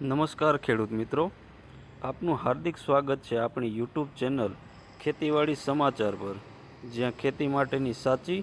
નમસ્કાર ખેડૂત મિત્રો, આપનું હાર્દિક સ્વાગત છે આપણી યુટ્યુબ ચેનલ ખેતીવાડી સમાચાર પર, જ્યાં ખેતી માટેની સાચી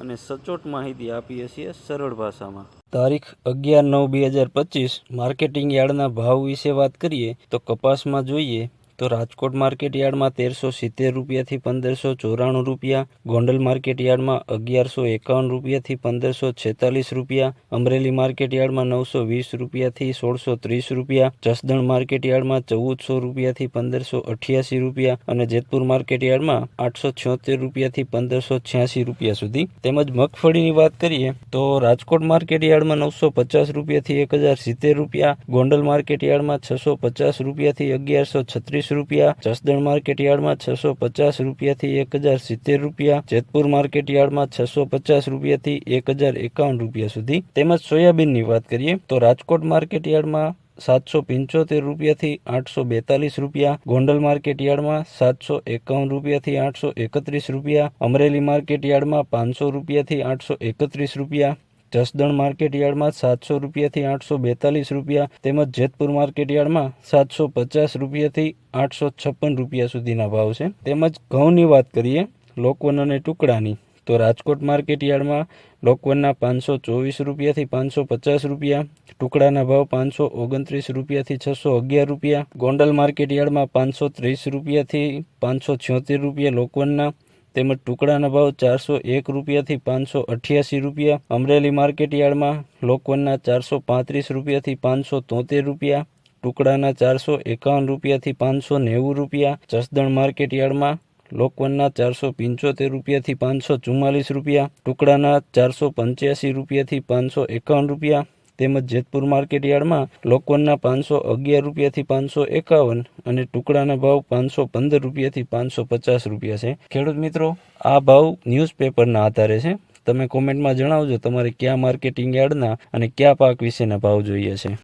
અને સચોટ માહિતી આપીએ છીએ સરળ ભાષામાં। તારીખ 11/9/2025 માર્કેટિંગ યાર્ડના ભાવ વિશે વાત કરીએ તો કપાસમાં જોઈએ તો રાજકોટ માર્કેટ યાર્ડમાં 1370 રૂપિયાથી 1594 રૂપિયા, ગોંડલ માર્કેટ યાર્ડમાં 1151 રૂપિયાથી 1546 રૂપિયા, અમરેલી માર્કેટ યાર્ડમાં 920 રૂપિયાથી 1630 રૂપિયા, જસદણ માર્કેટ યાર્ડમાં 1400 રૂપિયાથી 1588 રૂપિયા અને જેતપુર માર્કેટ યાર્ડમાં 876 રૂપિયાથી 1586 રૂપિયા સુધી। તેમજ મગફળીની વાત કરીએ તો રાજકોટ માર્કેટ યાર્ડમાં 950 રૂપિયાથી 1070 રૂપિયા, ગોંડલ માર્કેટ યાર્ડમાં 650 રૂપિયાથી 1136 રૂપિયા, જસદણ માર્કેટ યાર્ડમાં 650 રૂપિયાથી 1070 રૂપિયા, જેતપુર માર્કેટ યાર્ડમાં 650 રૂપિયાથી 1051 રૂપિયા સુધી। તેમજ સોયાબીનની વાત કરીએ તો રાજકોટ માર્કેટ યાર્ડમાં 775 રૂપિયાથી 842 રૂપિયા, ગોંડલ માર્કેટ યાર્ડમાં 751 રૂપિયાથી 831 રૂપિયા, અમરેલી માર્કેટ યાર્ડમાં 500 રૂપિયાથી 831 રૂપિયા, જસદણ માર્કેટ યાર્ડમાં 700 રૂપિયાથી 842 રૂપિયા તેમજ જેતપુર માર્કેટ યાર્ડમાં 750 રૂપિયાથી 856 રૂપિયા સુધીના ભાવ છે। તેમજ ઘઉંની વાત કરીએ લોકવન અને ટુકડાની તો રાજકોટ માર્કેટ યાર્ડમાં લોકવનના 524 રૂપિયાથી 550 રૂપિયા, ટુકડાના ભાવ 529 રૂપિયાથી 611 રૂપિયા, ગોંડલ માર્કેટ યાર્ડમાં 530 રૂપિયાથી 576 રૂપિયા લોકવનના તેમજ ટુકડાના ભાવ 401 રૂપિયાથી 588 રૂપિયા, અમરેલી માર્કેટ યાર્ડમાં લોકવનના 435 રૂપિયાથી 573 રૂપિયા, ટુકડાના 451 રૂપિયાથી 590 રૂપિયા, જસદણ માર્કેટ યાર્ડમાં લોકવનના 475 રૂપિયાથી 544 રૂપિયા, ટુકડાના 485 રૂપિયાથી 551 રૂપિયા તેમજ જેતપુર માર્કેટ યાર્ડમાં લોકવનના 511 રૂપિયાથી 551 અને ટુકડાના ભાવ 515 રૂપિયાથી 550 રૂપિયા છે। ખેડૂત મિત્રો, આ ભાવ ન્યૂઝપેપરના આધારે છે। તમે કોમેન્ટમાં જણાવજો તમારે કયા માર્કેટિંગ યાર્ડના અને કયા પાક વિશેના ભાવ જોઈએ છે।